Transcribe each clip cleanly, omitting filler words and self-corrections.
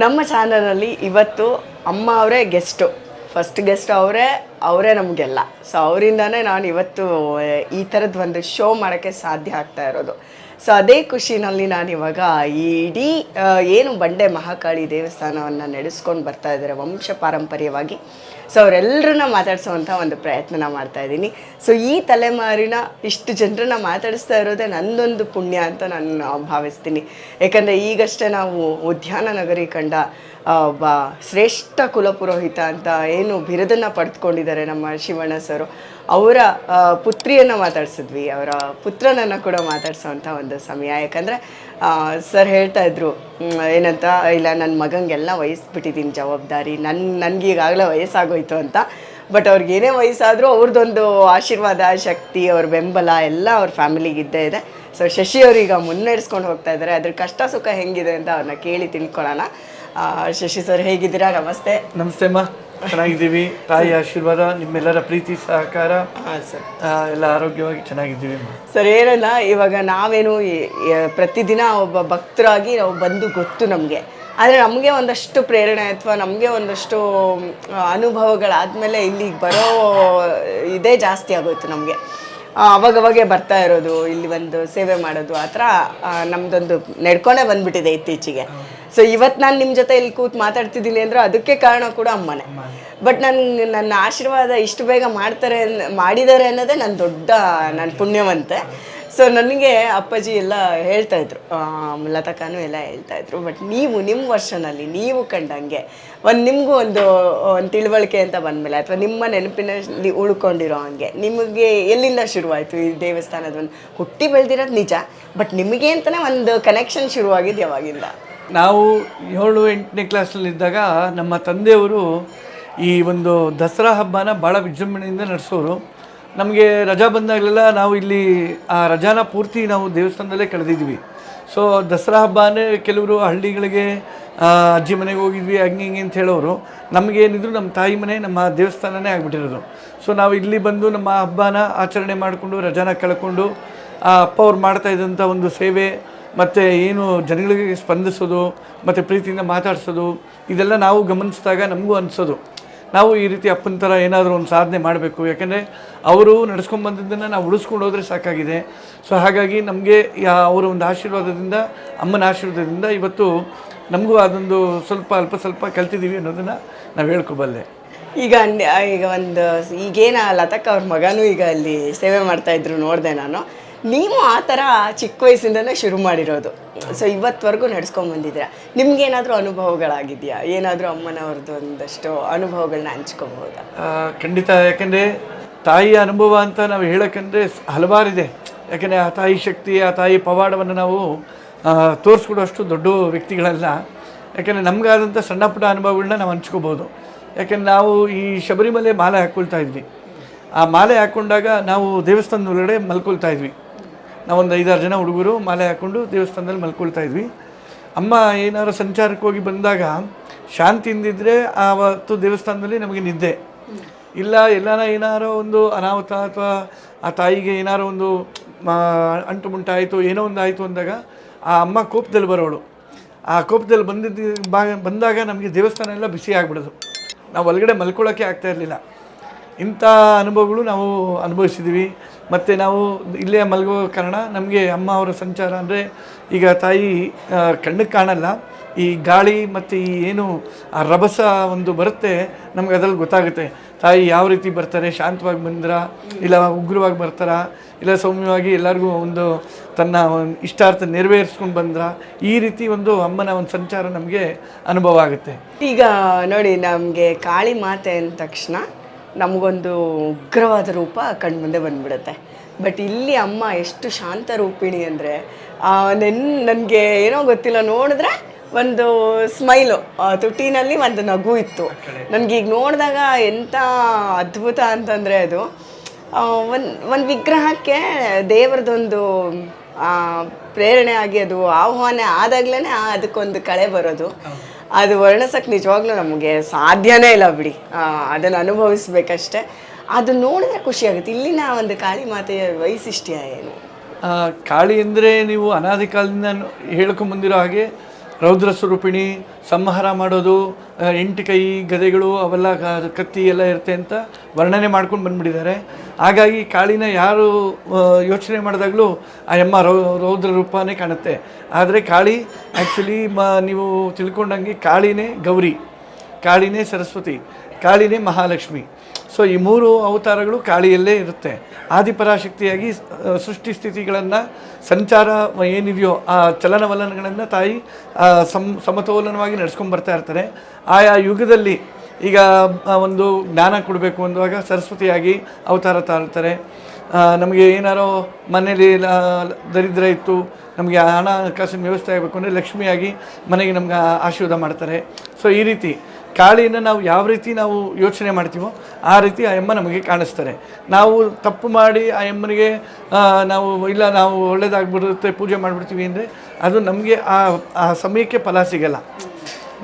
ನಮ್ಮ ಚಾನಲಲ್ಲಿ ಇವತ್ತು ಅಮ್ಮ ಅವರೇ ಗೆಸ್ಟು, ಫಸ್ಟ್ ಗೆಸ್ಟ್ ಅವರೇ ನಮಗೆಲ್ಲ. ಸೊ ಅವರಿಂದನೇ ನಾನು ಇವತ್ತು ಈ ಥರದ್ದು ಒಂದು ಶೋ ಮಾಡೋಕ್ಕೆ ಸಾಧ್ಯ ಆಗ್ತಾ ಇರೋದು. ಸೊ ಅದೇ ಖುಷಿನಲ್ಲಿ ನಾನಿವಾಗ ಈ ಇಡೀ ಏನು ಬಂಡೆ ಮಹಾಕಾಳಿ ದೇವಸ್ಥಾನವನ್ನು ನಡೆಸ್ಕೊಂಡು ಬರ್ತಾ ಇದ್ದಾರೆ ವಂಶ ಪಾರಂಪರ್ಯವಾಗಿ. ಸೊ ಅವರೆಲ್ಲರನ್ನ ಮಾತಾಡಿಸೋವಂಥ ಒಂದು ಪ್ರಯತ್ನ ಮಾಡ್ತಾಯಿದ್ದೀನಿ. ಸೊ ಈ ತಲೆಮಾರಿನ ಇಷ್ಟು ಜನರನ್ನ ಮಾತಾಡಿಸ್ತಾ ಇರೋದೇ ನನ್ನೊಂದು ಪುಣ್ಯ ಅಂತ ನಾನು ಭಾವಿಸ್ತೀನಿ. ಯಾಕಂದರೆ ಈಗಷ್ಟೇ ನಾವು ಉದ್ಯಾನ ನಗರಿ ಕಂಡ ಒಬ್ಬ ಶ್ರೇಷ್ಠ ಕುಲಪುರೋಹಿತ ಅಂತ ಏನು ಬಿರುದನ್ನು ಪಡೆದುಕೊಂಡಿದ್ದಾರೆ ನಮ್ಮ ಶಿವಣ್ಣ ಸರು, ಅವರ ಪುತ್ರಿಯನ್ನು ಮಾತಾಡ್ಸಿದ್ವಿ, ಅವರ ಪುತ್ರನನ್ನು ಕೂಡ ಮಾತಾಡ್ಸೋವಂಥ ಒಂದು ಸಮಯ. ಯಾಕಂದರೆ ಸರ್ ಹೇಳ್ತಾಯಿದ್ರು ಏನಂತ, ಇಲ್ಲ ನನ್ನ ಮಗಂಗೆಲ್ಲ ವಹಿಸ್ಬಿಟ್ಟಿದ್ದೀನಿ ಜವಾಬ್ದಾರಿ, ನನಗೆ ಈಗಾಗಲೇ ವಯಸ್ಸಾಗೋಯ್ತು ಅಂತ. ಬಟ್ ಅವ್ರಿಗೆ ಏನೇ ವಯಸ್ಸಾದರೂ ಅವ್ರದ್ದೊಂದು ಆಶೀರ್ವಾದ, ಶಕ್ತಿ, ಅವ್ರ ಬೆಂಬಲ ಎಲ್ಲ ಅವ್ರ ಫ್ಯಾಮಿಲಿಗೆ ಇದ್ದೇ ಇದೆ. ಸೊ ಶಶಿ ಅವ್ರೀಗ ಮುನ್ನಡೆಸ್ಕೊಂಡು ಹೋಗ್ತಾ ಇದ್ದಾರೆ. ಅದ್ರ ಕಷ್ಟ ಸುಖ ಹೆಂಗಿದೆ ಅಂತ ಅವ್ರನ್ನ ಕೇಳಿ ತಿಳ್ಕೊಳ್ಳೋಣ. ಶಶಿ ಸರ್ ಹೇಗಿದ್ದೀರಾ? ನಮಸ್ತೆ. ನಮಸ್ತೆ ಅಮ್ಮ, ಚೆನ್ನಾಗಿದ್ದೀವಿ. ತಾಯಿ ಆಶೀರ್ವಾದ, ನಿಮ್ಮೆಲ್ಲರ ಪ್ರೀತಿ ಸಹಕಾರ ಸರ್ ಎಲ್ಲ ಆರೋಗ್ಯವಾಗಿ ಚೆನ್ನಾಗಿದ್ದೀವಿ ಸರ್. ಏನಲ್ಲ, ಇವಾಗ ನಾವೇನು ಪ್ರತಿದಿನ ಒಬ್ಬ ಭಕ್ತರಾಗಿ ನಾವು ಬಂದು ಗೊತ್ತು ನಮಗೆ, ಆದರೆ ನಮಗೆ ಒಂದಷ್ಟು ಪ್ರೇರಣೆ ಅಥವಾ ನಮಗೆ ಒಂದಷ್ಟು ಅನುಭವಗಳಾದಮೇಲೆ ಇಲ್ಲಿಗೆ ಬರೋ ಇದೇ ಜಾಸ್ತಿ ಆಗೋಯ್ತು ನಮಗೆ. ಅವಾಗವಾಗೆ ಬರ್ತಾ ಇರೋದು, ಇಲ್ಲಿ ಒಂದು ಸೇವೆ ಮಾಡೋದು, ಆ ಥರ ನಮ್ಮದೊಂದು ನಡ್ಕೊಂಡೇ ಬಂದುಬಿಟ್ಟಿದೆ ಇತ್ತೀಚೆಗೆ. ಸೊ ಇವತ್ತು ನಾನು ನಿಮ್ಮ ಜೊತೆ ಇಲ್ಲಿ ಕೂತು ಮಾತಾಡ್ತಿದ್ದೀನಿ ಅಂದರೆ ಅದಕ್ಕೆ ಕಾರಣ ಕೂಡ ಅಮ್ಮನೇ. ಬಟ್ ನನ್ನ ಆಶೀರ್ವಾದ ಇಷ್ಟು ಬೇಗ ಮಾಡಿದ್ದಾರೆ ಅನ್ನೋದೇ ನನ್ನ ಪುಣ್ಯವಂತೆ. ಸೊ ನನಗೆ ಅಪ್ಪಾಜಿ ಎಲ್ಲ ಹೇಳ್ತಾಯಿದ್ರು, ಲತಕಾನು ಎಲ್ಲ ಹೇಳ್ತಾಯಿದ್ರು. ಬಟ್ ನಿಮ್ಮ ವರ್ಷನಲ್ಲಿ ನೀವು ಕಂಡಂಗೆ ನಿಮಗೂ ಒಂದು ತಿಳುವಳಿಕೆ ಅಂತ ಬಂದಮೇಲೆ, ಅಥವಾ ನಿಮ್ಮ ನೆನಪಿನಲ್ಲಿ ಉಳ್ಕೊಂಡಿರೋ ಹಂಗೆ ನಿಮಗೆ ಎಲ್ಲಿಂದ ಶುರುವಾಯಿತು ಈ ದೇವಸ್ಥಾನದ ಒಂದು ಹುಟ್ಟಿ ಬೆಳೆದಿರೋದು ನಿಜ, ಬಟ್ ನಿಮಗೆ ಅಂತಲೇ ಒಂದು ಕನೆಕ್ಷನ್ ಶುರುವಾಗಿದ್ದು ಯಾವಾಗಿಂದ? ನಾವು 7-8ನೇ ಕ್ಲಾಸಲ್ಲಿದ್ದಾಗ ನಮ್ಮ ತಂದೆಯವರು ಈ ಒಂದು ದಸರಾ ಹಬ್ಬನ ಭಾಳ ವಿಜೃಂಭಣೆಯಿಂದ ನಡೆಸೋರು. ನಮಗೆ ರಜಾ ಬಂದಾಗಲೆಲ್ಲ ನಾವು ಇಲ್ಲಿ ಆ ರಜಾನ ಪೂರ್ತಿ ನಾವು ದೇವಸ್ಥಾನದಲ್ಲೇ ಕಳೆದಿದ್ವಿ. ಸೊ ದಸರಾ ಹಬ್ಬ ಅಂದರೆ ಕೆಲವರು ಹಳ್ಳಿಗಳಿಗೆ ಅಜ್ಜಿ ಮನೆಗೆ ಹೋಗಿದ್ವಿ ಹಂಗೆ ಹಿಂಗೆ ಅಂತ ಹೇಳೋರು. ನಮಗೇನಿದ್ರು ನಮ್ಮ ತಾಯಿ ಮನೆ ನಮ್ಮ ದೇವಸ್ಥಾನನೇ ಆಗಿಬಿಟ್ಟಿರೋದು. ಸೊ ನಾವು ಇಲ್ಲಿ ಬಂದು ನಮ್ಮ ಹಬ್ಬನ ಆಚರಣೆ ಮಾಡಿಕೊಂಡು ರಜಾನ ಕಳ್ಕೊಂಡು ಆ ಅಪ್ಪ ಅವ್ರು ಮಾಡ್ತಾಯಿದ್ದಂಥ ಒಂದು ಸೇವೆ ಮತ್ತು ಏನು ಜನಗಳಿಗೆ ಸ್ಪಂದಿಸೋದು ಮತ್ತು ಪ್ರೀತಿಯಿಂದ ಮಾತಾಡಿಸೋದು, ಇದೆಲ್ಲ ನಾವು ಗಮನಿಸಿದಾಗ ನಮಗೂ ಅನಿಸೋದು ನಾವು ಈ ರೀತಿ ಅಪ್ಪನ ಥರ ಏನಾದರೂ ಒಂದು ಸಾಧನೆ ಮಾಡಬೇಕು. ಯಾಕೆಂದರೆ ಅವರು ನಡೆಸ್ಕೊಂಡ್ಬಂದಿದ್ದನ್ನು ನಾವು ಉಳಿಸ್ಕೊಂಡು ಹೋದರೆ ಸಾಕಾಗಿದೆ. ಸೊ ಹಾಗಾಗಿ ನಮಗೆ ಅವರ ಒಂದು ಆಶೀರ್ವಾದದಿಂದ, ಅಮ್ಮನ ಆಶೀರ್ವಾದದಿಂದ ಇವತ್ತು ನಮಗೂ ಅದೊಂದು ಅಲ್ಪ ಸ್ವಲ್ಪ ಕಲ್ತಿದ್ದೀವಿ ಅನ್ನೋದನ್ನು ನಾವು ಹೇಳ್ಕೊಬಲ್ಲೆ. ಈಗೇನ ಲತಕ್ಕ ಅವ್ರ ಮಗನೂ ಈಗ ಅಲ್ಲಿ ಸೇವೆ ಮಾಡ್ತಾಯಿದ್ರು ನೋಡಿದೆ ನಾನು. ನೀವು ಆ ಥರ ಚಿಕ್ಕ ವಯಸ್ಸಿಂದನೇ ಶುರು ಮಾಡಿರೋದು. ಸೊ ಇವತ್ತವರೆಗೂ ನಡ್ಸ್ಕೊಂಬಂದಿದ್ದೀರಾ. ನಿಮ್ಗೇನಾದರೂ ಅನುಭವಗಳಾಗಿದೆಯಾ? ಏನಾದರೂ ಅಮ್ಮನವ್ರದ್ದು ಒಂದಷ್ಟು ಅನುಭವಗಳನ್ನ ಹಂಚ್ಕೊಬೋದಾ? ಖಂಡಿತ. ಯಾಕೆಂದರೆ ತಾಯಿಯ ಅನುಭವ ಅಂತ ನಾವು ಹೇಳೋಕ್ಕಂದರೆ ಹಲವಾರಿದೆ. ಯಾಕೆಂದರೆ ಆ ತಾಯಿ ಶಕ್ತಿ, ಆ ತಾಯಿ ಪವಾಡವನ್ನು ನಾವು ತೋರಿಸ್ಕೊಡೋಷ್ಟು ದೊಡ್ಡ ವ್ಯಕ್ತಿಗಳಲ್ಲ. ಯಾಕೆಂದರೆ ನಮಗಾದಂಥ ಸಣ್ಣ ಪುಟ್ಟ ಅನುಭವಗಳನ್ನ ನಾವು ಹಂಚ್ಕೋಬೋದು. ಯಾಕೆಂದರೆ ನಾವು ಈ ಶಬರಿಮಲೆ ಮಾಲೆ ಹಾಕ್ಕೊಳ್ತಾ ಇದ್ವಿ. ಆ ಮಾಲೆ ಹಾಕ್ಕೊಂಡಾಗ ನಾವು ದೇವಸ್ಥಾನದ ಒಳಗಡೆ ಮಲ್ಕೊಳ್ತಾ ಇದ್ವಿ. ನಾವೊಂದು 5-6 ಜನ ಹುಡುಗರು ಮಾಲೆ ಹಾಕ್ಕೊಂಡು ದೇವಸ್ಥಾನದಲ್ಲಿ ಮಲ್ಕೊಳ್ತಾ ಇದ್ವಿ. ಅಮ್ಮ ಏನಾರು ಸಂಚಾರಕ್ಕೆ ಹೋಗಿ ಬಂದಾಗ ಶಾಂತಿಯಿಂದಿದ್ದರೆ ಆವತ್ತು ದೇವಸ್ಥಾನದಲ್ಲಿ ನಮಗೆ ನಿದ್ದೆ ಇಲ್ಲ. ಏನಾರೋ ಒಂದು ಅನಾಹುತ ಅಥವಾ ಆ ತಾಯಿಗೆ ಏನಾರೋ ಒಂದು ಅಂಟು ಮುಂಟಾಯಿತು, ಏನೋ ಒಂದು ಆಯಿತು ಅಂದಾಗ ಆ ಅಮ್ಮ ಕೋಪದಲ್ಲಿ ಬರೋಳು. ಆ ಕೋಪದಲ್ಲಿ ಬಂದಾಗ ನಮಗೆ ದೇವಸ್ಥಾನ ಎಲ್ಲ ಬಿಸಿ ಆಗಿಬಿಡೋದು. ನಾವು ಒಳಗಡೆ ಮಲ್ಕೊಳ್ಳೋಕ್ಕೆ ಆಗ್ತಾಯಿರಲಿಲ್ಲ. ಇಂಥ ಅನುಭವಗಳು ನಾವು ಅನುಭವಿಸಿದ್ದೀವಿ. ಮತ್ತು ನಾವು ಇಲ್ಲೇ ಮಲಗೋ ಕಾರಣ ನಮಗೆ ಅಮ್ಮ ಅವರ ಸಂಚಾರ ಅಂದರೆ ಈಗ ತಾಯಿ ಕಣ್ಣಿಗೆ ಕಾಣಲ್ಲ, ಈ ಗಾಳಿ ಮತ್ತು ಈ ಏನು ಆ ರಭಸ ಒಂದು ಬರುತ್ತೆ ನಮ್ಗೆ ಅದ್ರಲ್ಲಿ ಗೊತ್ತಾಗುತ್ತೆ ತಾಯಿ ಯಾವ ರೀತಿ ಬರ್ತಾರೆ. ಶಾಂತವಾಗಿ ಬಂದ್ರ, ಇಲ್ಲ ಉಗ್ರವಾಗಿ ಬರ್ತಾರ, ಇಲ್ಲ ಸೌಮ್ಯವಾಗಿ ಎಲ್ಲರಿಗೂ ಒಂದು ತನ್ನ ಇಷ್ಟಾರ್ಥ ನೆರವೇರಿಸ್ಕೊಂಡು ಬಂದ್ರ, ಈ ರೀತಿ ಒಂದು ಅಮ್ಮನ ಒಂದು ಸಂಚಾರ ನಮಗೆ ಅನುಭವ ಆಗುತ್ತೆ. ಈಗ ನೋಡಿ, ನಮಗೆ ಕಾಳಿ ಮಾತೆ ಅಂದ ತಕ್ಷಣ ನಮಗೊಂದು ಉಗ್ರವಾದ ರೂಪ ಕಣ್ಮುಂದೆ ಬಂದ್ಬಿಡುತ್ತೆ. ಬಟ್ ಇಲ್ಲಿ ಅಮ್ಮ ಎಷ್ಟು ಶಾಂತ ರೂಪಿಣಿ ಅಂದರೆ, ನನಗೆ ಏನೋ ಗೊತ್ತಿಲ್ಲ, ನೋಡಿದ್ರೆ ಒಂದು ಸ್ಮೈಲು, ತುಟಿನಲ್ಲಿ ಒಂದು ನಗು ಇತ್ತು. ನನಗೀಗ ನೋಡಿದಾಗ ಎಂಥ ಅದ್ಭುತ ಅಂತಂದರೆ, ಅದು ಒಂದು ವಿಗ್ರಹಕ್ಕೆ ದೇವರದೊಂದು ಪ್ರೇರಣೆ ಆಗಿ ಅದು ಆಹ್ವಾನ ಆದಾಗ್ಲೇ ಅದಕ್ಕೊಂದು ಕಳೆ ಬರೋದು. ಅದು ವರ್ಣಿಸೋಕ್ಕೆ ನಿಜವಾಗ್ಲೂ ನಮಗೆ ಸಾಧ್ಯನೇ ಇಲ್ಲ ಬಿಡಿ. ಅದನ್ನು ಅನುಭವಿಸ್ಬೇಕಷ್ಟೆ. ಅದು ನೋಡಿದ್ರೆ ಖುಷಿಯಾಗುತ್ತೆ. ಇಲ್ಲಿನ ಒಂದು ಕಾಳಿ ಮಾತೆಯ ವೈಶಿಷ್ಟ್ಯ ಏನು? ಕಾಳಿ ಅಂದರೆ ನೀವು ಅನಾದಿ ಕಾಲದಿಂದ ಹೇಳ್ಕೊಂಬಂದಿರೋ ಹಾಗೆ ರೌದ್ರ ಸ್ವರೂಪಿಣಿ, ಸಂಹಾರ ಮಾಡೋದು, 8 ಕೈ ಗದೆಗಳು ಅವೆಲ್ಲ ಕತ್ತಿ ಎಲ್ಲ ಇರುತ್ತೆ ಅಂತ ವರ್ಣನೆ ಮಾಡ್ಕೊಂಡು ಬಂದುಬಿಟ್ಟಿದ್ದಾರೆ. ಹಾಗಾಗಿ ಕಾಳಿನ ಯಾರು ಯೋಚನೆ ಮಾಡಿದಾಗಲೂ ಆ ಅಮ್ಮ ರೌದ್ರ ರೂಪನೇ ಕಾಣುತ್ತೆ. ಆದರೆ ಕಾಳಿ ಆ್ಯಕ್ಚುಲಿ ನೀವು ತಿಳ್ಕೊಂಡಂಗೆ ಕಾಳಿನೇ ಗೌರಿ, ಕಾಳಿನೇ ಸರಸ್ವತಿ, ಕಾಳಿನೇ ಮಹಾಲಕ್ಷ್ಮಿ. ಸೊ ಈ 3 ಅವತಾರಗಳು ಕಾಳಿಯಲ್ಲೇ ಇರುತ್ತೆ. ಆದಿಪರಾಶಕ್ತಿಯಾಗಿ ಸೃಷ್ಟಿ ಸ್ಥಿತಿಗಳನ್ನು, ಸಂಚಾರ ಏನಿದೆಯೋ ಆ ಚಲನವಲನಗಳನ್ನು ತಾಯಿ ಸಮತೋಲನವಾಗಿ ನಡೆಸ್ಕೊಂಡು ಬರ್ತಾ ಇರ್ತಾರೆ. ಆಯಾ ಯುಗದಲ್ಲಿ ಈಗ ಒಂದು ಜ್ಞಾನ ಕೊಡಬೇಕು ಅಂದಾಗ ಸರಸ್ವತಿಯಾಗಿ ಅವತಾರ ತಾಳ್ತಾರೆ. ನಮಗೆ ಏನಾರೋ ಮನೇಲಿ ದರಿದ್ರ ಇತ್ತು, ನಮಗೆ ಹಣಕಾಸಿನ ವ್ಯವಸ್ಥೆ ಆಗಬೇಕು ಅಂದರೆ ಲಕ್ಷ್ಮಿಯಾಗಿ ಮನೆಗೆ ನಮ್ಗೆ ಆಶೀರ್ವಾದ ಮಾಡ್ತಾರೆ. ಸೊ ಈ ರೀತಿ ಕಾಳಿಯನ್ನು ನಾವು ಯಾವ ರೀತಿ ನಾವು ಯೋಚನೆ ಮಾಡ್ತೀವೋ ಆ ರೀತಿ ಆ ಅಮ್ಮ ನಮಗೆ ಕಾಣಿಸ್ತಾರೆ. ನಾವು ತಪ್ಪು ಮಾಡಿ ಆ ಅಮ್ಮನಿಗೆ ನಾವು ಒಳ್ಳೆಯದಾಗ್ಬಿಡುತ್ತೆ ಪೂಜೆ ಮಾಡಿಬಿಡ್ತೀವಿ ಅಂದರೆ ಅದು ನಮಗೆ ಆ ಸಮಯಕ್ಕೆ ಫಲ ಸಿಗಲ್ಲ.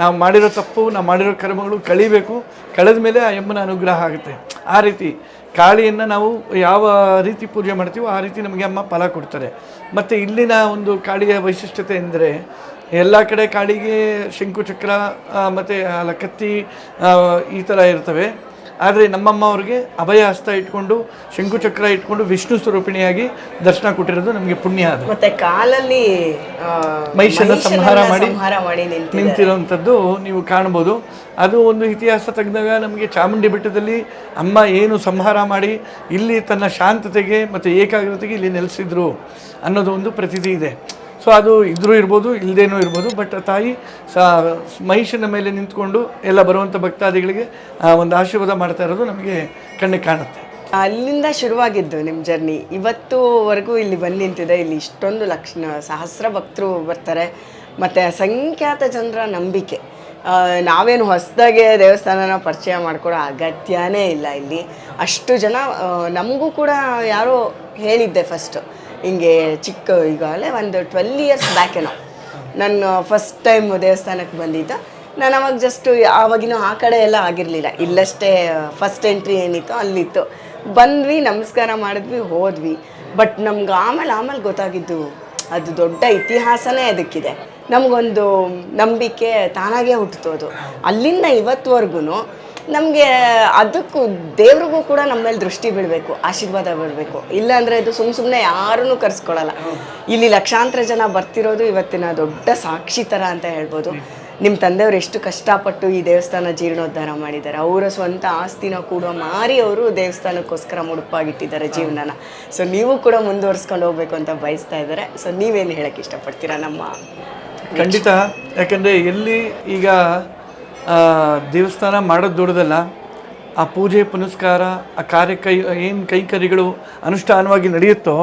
ನಾವು ಮಾಡಿರೋ ತಪ್ಪು, ನಾವು ಮಾಡಿರೋ ಕರ್ಮಗಳು ಕಳಿಬೇಕು, ಕಳೆದ ಮೇಲೆ ಆ ಅಮ್ಮನ ಅನುಗ್ರಹ ಆಗುತ್ತೆ. ಆ ರೀತಿ ಕಾಳಿಯನ್ನು ನಾವು ಯಾವ ರೀತಿ ಪೂಜೆ ಮಾಡ್ತೀವೋ ಆ ರೀತಿ ನಮಗೆ ಅಮ್ಮ ಫಲ ಕೊಡ್ತಾರೆ. ಮತ್ತು ಇಲ್ಲಿನ ಒಂದು ಕಾಳಿಯ ವೈಶಿಷ್ಟ್ಯತೆ ಎಂದರೆ ಎಲ್ಲ ಕಡೆ ಕಾಳಿಗೆ ಶಂಕು ಚಕ್ರ ಮತ್ತು ಕತ್ತಿ ಈ ಥರ ಇರ್ತವೆ. ಆದರೆ ನಮ್ಮಮ್ಮ ಅವ್ರಿಗೆ ಅಭಯ ಹಸ್ತ ಇಟ್ಕೊಂಡು ಶಂಕುಚಕ್ರ ಇಟ್ಕೊಂಡು ವಿಷ್ಣು ಸ್ವರೂಪಿಣಿಯಾಗಿ ದರ್ಶನ ಕೊಟ್ಟಿರೋದು ನಮಗೆ ಪುಣ್ಯ. ಅದು ಮತ್ತೆ ಕಾಲಲ್ಲಿ ಮಹಿಷನ ಸಂಹಾರ ಮಾಡಿ ನಿಂತಿರೋವಂಥದ್ದು ನೀವು ಕಾಣ್ಬೋದು. ಅದು ಒಂದು ಇತಿಹಾಸ ತೆಗೆದಾಗ ನಮಗೆ ಚಾಮುಂಡಿ ಬೆಟ್ಟದಲ್ಲಿ ಅಮ್ಮ ಏನು ಸಂಹಾರ ಮಾಡಿ ಇಲ್ಲಿ ತನ್ನ ಶಾಂತತೆಗೆ ಮತ್ತು ಏಕಾಗ್ರತೆಗೆ ಇಲ್ಲಿ ನೆಲೆಸಿದ್ರು ಅನ್ನೋದು ಒಂದು ಪ್ರತೀತಿ ಇದೆ. ಸೊ ಅದು ಇದ್ರೂ ಇರ್ಬೋದು, ಇಲ್ಲದೇನೂ ಇರ್ಬೋದು. ಬಟ್ ತಾಯಿ ಮಹಿಷನ ಮೇಲೆ ನಿಂತ್ಕೊಂಡು ಎಲ್ಲ ಬರುವಂಥ ಭಕ್ತಾದಿಗಳಿಗೆ ಒಂದು ಆಶೀರ್ವಾದ ಮಾಡ್ತಾ ಇರೋದು ನಮಗೆ ಕಣ್ಣಿಗೆ ಕಾಣುತ್ತೆ. ಅಲ್ಲಿಂದ ಶುರುವಾಗಿದ್ದು ನಿಮ್ಮ ಜರ್ನಿ ಇವತ್ತುವರೆಗೂ ಇಲ್ಲಿ ಬಂದು ನಿಂತಿದೆ. ಇಲ್ಲಿ ಇಷ್ಟೊಂದು ಸಹಸ್ರ ಭಕ್ತರು ಬರ್ತಾರೆ. ಮತ್ತು ಅಸಂಖ್ಯಾತ ಜನರ ನಂಬಿಕೆ. ನಾವೇನು ಹೊಸದಾಗೆ ದೇವಸ್ಥಾನನ ಪರಿಚಯ ಮಾಡ್ಕೊಡೋ ಅಗತ್ಯನೇ ಇಲ್ಲ. ಇಲ್ಲಿ ಅಷ್ಟು ಜನ, ನಮಗೂ ಕೂಡ ಯಾರೋ ಹೇಳಿದ್ದೆ ಫಸ್ಟು ಹಿಂಗೆ ಈಗಾಗಲೇ ಒಂದು 12 years ಬ್ಯಾಕೇನೋ ನಾನು ಫಸ್ಟ್ ಟೈಮ್ ದೇವಸ್ಥಾನಕ್ಕೆ ಬಂದಿದ್ದ. ನಾನು ಅವಾಗ ಜಸ್ಟು ಆವಾಗಿನೂ ಆ ಕಡೆ ಎಲ್ಲ ಆಗಿರಲಿಲ್ಲ, ಇಲ್ಲಷ್ಟೇ ಫಸ್ಟ್ ಎಂಟ್ರಿ ಏನಿತ್ತು ಅಲ್ಲಿತ್ತು. ಬಂದ್ವಿ, ನಮಸ್ಕಾರ ಮಾಡಿದ್ವಿ, ಹೋದ್ವಿ. ಬಟ್ ನಮ್ಗೆ ಆಮೇಲೆ ಗೊತ್ತಾಗಿದ್ದು ಅದು ದೊಡ್ಡ ಇತಿಹಾಸನೇ ಅದಕ್ಕಿದೆ. ನಮಗೊಂದು ನಂಬಿಕೆ ತಾನಾಗೇ ಹುಟ್ಟುತ್ತೋದು. ಅಲ್ಲಿಂದ ಇವತ್ತುವರೆಗೂ ನಮಗೆ ಅದಕ್ಕೂ ದೇವ್ರಿಗೂ ಕೂಡ ನಮ್ಮ ಮೇಲೆ ದೃಷ್ಟಿ ಬೀಳಬೇಕು, ಆಶೀರ್ವಾದ ಬೀಳಬೇಕು. ಇಲ್ಲಾಂದರೆ ಇದು ಸುಮ್ಮನೆ ಯಾರೂ ಕರೆಸ್ಕೊಳ್ಳಲ್ಲ. ಇಲ್ಲಿ ಲಕ್ಷಾಂತರ ಜನ ಬರ್ತಿರೋದು ಇವತ್ತಿನ ದೊಡ್ಡ ಸಾಕ್ಷಿ ಥರ ಅಂತ ಹೇಳ್ಬೋದು. ನಿಮ್ಮ ತಂದೆಯವರು ಎಷ್ಟು ಕಷ್ಟಪಟ್ಟು ಈ ದೇವಸ್ಥಾನ ಜೀರ್ಣೋದ್ಧಾರ ಮಾಡಿದ್ದಾರೆ. ಅವರ ಸ್ವಂತ ಆಸ್ತಿನ ಕೂಡ ಮಾರಿ ಅವರು ದೇವಸ್ಥಾನಕ್ಕೋಸ್ಕರ ಮುಡುಪಾಗಿಟ್ಟಿದ್ದಾರೆ ಜೀವನನ. ಸೊ ನೀವು ಕೂಡ ಮುಂದುವರ್ಸ್ಕೊಂಡು ಹೋಗ್ಬೇಕು ಅಂತ ಬಯಸ್ತಾ ಇದ್ದಾರೆ. ಸೊ ನೀವೇನು ಹೇಳೋಕ್ಕೆ ಇಷ್ಟಪಡ್ತೀರಾ? ನಮ್ಮ ಖಂಡಿತ. ಯಾಕಂದರೆ ಎಲ್ಲಿ ಈಗ ದೇವಸ್ಥಾನ ಮಾಡೋದು ದೊಡ್ಡದಲ್ಲ, ಆ ಪೂಜೆ ಪುನಸ್ಕಾರ, ಆ ಏನು ಕೈಕರ್ಯಗಳು ಅನುಷ್ಠಾನವಾಗಿ ನಡೆಯುತ್ತೋ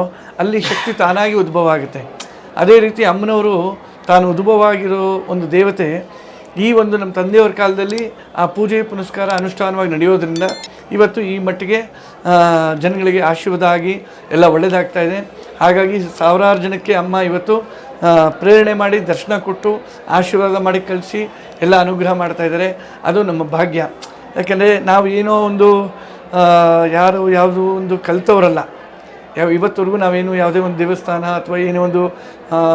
ಅಲ್ಲಿ ಶಕ್ತಿ ತಾನಾಗಿ ಉದ್ಭವ ಆಗುತ್ತೆ. ಅದೇ ರೀತಿ ಅಮ್ಮನವರು ತಾನು ಉದ್ಭವ ಆಗಿರೋ ಒಂದು ದೇವತೆ ಈ ಒಂದು ನಮ್ಮ ತಂದೆಯವ್ರ ಕಾಲದಲ್ಲಿ ಆ ಪೂಜೆ ಪುನಸ್ಕಾರ ಅನುಷ್ಠಾನವಾಗಿ ನಡೆಯೋದ್ರಿಂದ ಇವತ್ತು ಈ ಮಟ್ಟಿಗೆ ಜನಗಳಿಗೆ ಆಶೀರ್ವಾದ ಆಗಿ ಎಲ್ಲ ಒಳ್ಳೆಯದಾಗ್ತಾ ಇದೆ. ಹಾಗಾಗಿ ಸಾವಿರಾರು ಜನಕ್ಕೆ ಅಮ್ಮ ಇವತ್ತು ಪ್ರೇರಣೆ ಮಾಡಿ ದರ್ಶನ ಕೊಟ್ಟು ಆಶೀರ್ವಾದ ಮಾಡಿ ಕಳಿಸಿ ಎಲ್ಲ ಅನುಗ್ರಹ ಮಾಡ್ತಾಯಿದ್ದಾರೆ. ಅದು ನಮ್ಮ ಭಾಗ್ಯ. ಯಾಕೆಂದರೆ ನಾವು ಏನೋ ಒಂದು ಯಾವುದೋ ಒಂದು ಕಲಿತವರಲ್ಲ. ಇವತ್ತವರೆಗೂ ನಾವೇನು ಯಾವುದೇ ಒಂದು ದೇವಸ್ಥಾನ ಅಥವಾ ಏನೋ ಒಂದು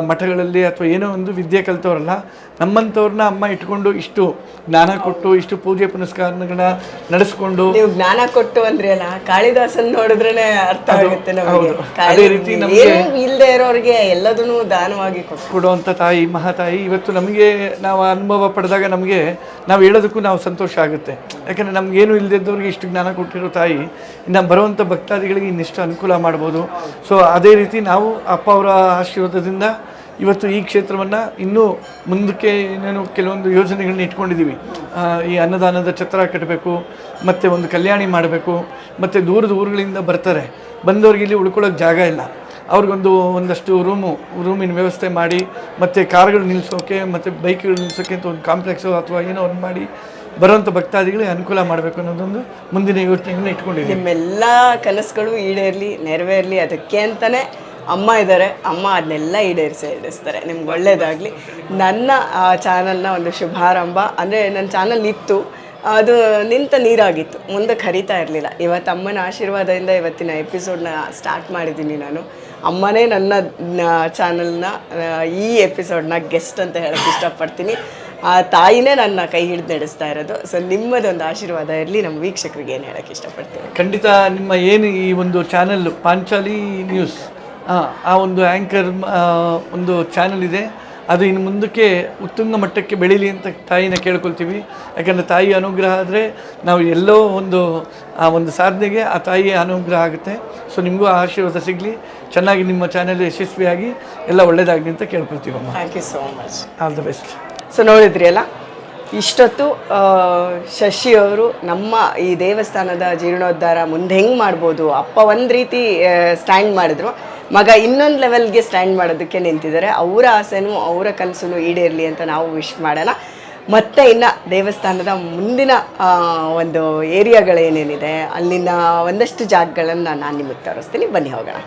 ಮಠಗಳಲ್ಲಿ ಅಥವಾ ಏನೋ ಒಂದು ವಿದ್ಯೆ ಕಲಿತವರಲ್ಲ. ನಮ್ಮಂಥವ್ರನ್ನ ಅಮ್ಮ ಇಟ್ಕೊಂಡು ಇಷ್ಟು ಜ್ಞಾನ ಕೊಟ್ಟು ಇಷ್ಟು ಪೂಜೆ ಪುನಸ್ಕಾರಗಳನ್ನ ನಡೆಸ್ಕೊಂಡು. ನೀವು ಜ್ಞಾನ ಕೊಟ್ಟು ಅಂದ್ರೆ ಅಲ್ಲ, ಕಾಳಿದಾಸನ್ ನೋಡಿದ್ರೇನೆ ಅರ್ಥ ಆಗುತ್ತೆ ನಮಗೆ. ಅದೇ ರೀತಿ ನಮಗೆ ಇಲ್ಲದೆ ಇರೋರಿಗೆ ಎಲ್ಲದನ್ನೂ ದಾನವಾಗಿ ಕೊಡುವಂಥ ತಾಯಿ, ಮಹಾತಾಯಿ ಇವತ್ತು ನಮಗೆ ನಾವು ಅನುಭವ ಪಡೆದಾಗ ನಮಗೆ ನಾವು ಹೇಳೋದಕ್ಕೂ ನಾವು ಸಂತೋಷ ಆಗುತ್ತೆ. ಯಾಕಂದರೆ ನಮಗೇನು ಇಲ್ಲದಿದ್ದವ್ರಿಗೆ ಇಷ್ಟು ಜ್ಞಾನ ಕೊಟ್ಟಿರೋ ತಾಯಿ ಇನ್ನು ಬರುವಂಥ ಭಕ್ತಾದಿಗಳಿಗೆ ಇನ್ನಿಷ್ಟು ಅನುಕೂಲ ಮಾಡ್ಬೋದು. ಸೊ ಅದೇ ರೀತಿ ನಾವು ಅಪ್ಪ ಅವರ ಆಶೀರ್ವಾದದಿಂದ ಇವತ್ತು ಈ ಕ್ಷೇತ್ರವನ್ನು ಇನ್ನೂ ಮುಂದಕ್ಕೆ ಏನೇನು ಕೆಲವೊಂದು ಯೋಜನೆಗಳನ್ನ ಇಟ್ಕೊಂಡಿದ್ದೀವಿ. ಈ ಅನ್ನದಾನದ ಛತ್ರ ಕಟ್ಟಬೇಕು, ಮತ್ತು ಒಂದು ಕಲ್ಯಾಣಿ ಮಾಡಬೇಕು. ಮತ್ತು ದೂರದ ಊರುಗಳಿಂದ ಬರ್ತಾರೆ, ಬಂದವ್ರಿಗೆ ಇಲ್ಲಿ ಉಳ್ಕೊಳ್ಳೋಕೆ ಜಾಗ ಇಲ್ಲ. ಒಂದಷ್ಟು ರೂಮಿನ ವ್ಯವಸ್ಥೆ ಮಾಡಿ, ಮತ್ತು ಕಾರ್ಗಳು ನಿಲ್ಲಿಸೋಕೆ ಮತ್ತು ಬೈಕ್ಗಳು ನಿಲ್ಲಿಸೋಕೆ ಅಂತ ಒಂದು ಕಾಂಪ್ಲೆಕ್ಸು ಅಥವಾ ಏನೋ ಒಂದು ಮಾಡಿ ಬರುವಂಥ ಭಕ್ತಾದಿಗಳಿಗೆ ಅನುಕೂಲ ಮಾಡಬೇಕು ಅನ್ನೋದೊಂದು ಮುಂದಿನ ಯೋಚನೆಗಳನ್ನ ಇಟ್ಕೊಂಡಿದ್ದೀವಿ. ನಿಮ್ಮೆಲ್ಲ ಕನಸುಗಳು ಈಡೇರಲಿ, ನೆರವೇರಲಿ. ಅದಕ್ಕೆ ಅಂತಲೇ ಅಮ್ಮ ಇದ್ದಾರೆ. ಅಮ್ಮ ಅದನ್ನೆಲ್ಲ ಈಡೇರಿಸ್ತಾರೆ. ನಿಮ್ಗೆ ಒಳ್ಳೆಯದಾಗಲಿ. ನನ್ನ ಚಾನಲ್ನ ಒಂದು ಶುಭಾರಂಭ ಅಂದರೆ ನನ್ನ ಚಾನಲ್ ಇತ್ತು, ಅದು ನಿಂತ ನೀರಾಗಿತ್ತು, ಮುಂದಕ್ಕೆ ಹರಿತಾ ಇರಲಿಲ್ಲ. ಇವತ್ತು ಅಮ್ಮನ ಆಶೀರ್ವಾದದಿಂದ ಇವತ್ತಿನ ಎಪಿಸೋಡ್ನ ಸ್ಟಾರ್ಟ್ ಮಾಡಿದ್ದೀನಿ ನಾನು. ಅಮ್ಮನೇ ನನ್ನ ಚಾನಲ್ನ ಈ ಎಪಿಸೋಡ್ನ ಗೆಸ್ಟ್ ಅಂತ ಹೇಳಕ್ಕೆ ಇಷ್ಟಪಡ್ತೀನಿ. ಆ ತಾಯಿನೇ ನನ್ನ ಕೈ ಹಿಡಿದು ನಡೆಸ್ತಾ ಇರೋದು. ಸೊ ನಿಮ್ಮದೊಂದು ಆಶೀರ್ವಾದ ಇರಲಿ. ನಮ್ಮ ವೀಕ್ಷಕರಿಗೆ ಏನು ಹೇಳಕ್ಕೆ ಇಷ್ಟಪಡ್ತೀನಿ? ಖಂಡಿತ ನಿಮ್ಮ ಏನು ಈ ಒಂದು ಚಾನಲ್ ಪಾಂಚಾಲಿ ನ್ಯೂಸ್, ಆ ಒಂದು ಆ್ಯಂಕರ್ ಒಂದು ಚಾನಲ್ ಇದೆ, ಅದು ಇನ್ನು ಮುಂದಕ್ಕೆ ಉತ್ತುಂಗ ಮಟ್ಟಕ್ಕೆ ಬೆಳೀಲಿ ಅಂತ ತಾಯಿನ ಕೇಳ್ಕೊಳ್ತೀವಿ. ಯಾಕಂದರೆ ತಾಯಿ ಅನುಗ್ರಹ ಆದರೆ ನಾವು ಎಲ್ಲೋ ಆ ಒಂದು ಸಾಧನೆಗೆ ಆ ತಾಯಿಯ ಅನುಗ್ರಹ ಆಗುತ್ತೆ. ಸೊ ನಿಮಗೂ ಆ ಆಶೀರ್ವಾದ ಸಿಗಲಿ, ಚೆನ್ನಾಗಿ ನಿಮ್ಮ ಚಾನೆಲ್ ಯಶಸ್ವಿಯಾಗಿ ಎಲ್ಲ ಒಳ್ಳೆಯದಾಗಲಿ ಅಂತ ಕೇಳ್ಕೊಳ್ತೀವಮ್ಮ. Thank you so much. All the best. So ನೋಡಿದ್ರಿ ಅಲ್ಲ, ಇಷ್ಟೊತ್ತು ಶಶಿ ಅವರು ನಮ್ಮ ಈ ದೇವಸ್ಥಾನದ ಜೀರ್ಣೋದ್ಧಾರ ಮುಂದೆ ಹೆಂಗೆ ಮಾಡ್ಬೋದು, ಅಪ್ಪ ಒಂದು ರೀತಿ ಸ್ಟ್ಯಾಂಡ್ ಮಾಡಿದ್ರು, ಮಗ ಇನ್ನೊಂದು ಲೆವೆಲ್ಗೆ ಸ್ಟ್ಯಾಂಡ್ ಮಾಡೋದಕ್ಕೆ ನಿಂತಿದ್ದಾರೆ. ಅವರ ಆಸೆನೂ ಅವರ ಕನಸು ಈಡೇರಲಿ ಅಂತ ನಾವು ವಿಶ್ ಮಾಡೋಣ. ಮತ್ತು ಇನ್ನು ದೇವಸ್ಥಾನದ ಮುಂದಿನ ಒಂದು ಏರಿಯಾಗಳೇನೇನಿದೆ ಅಲ್ಲಿನ ಒಂದಷ್ಟು ಜಾಗಗಳನ್ನು ನಾನು ನಿಮಗೆ ತೋರಿಸ್ತೀನಿ. ಬನ್ನಿ ಹೋಗೋಣ.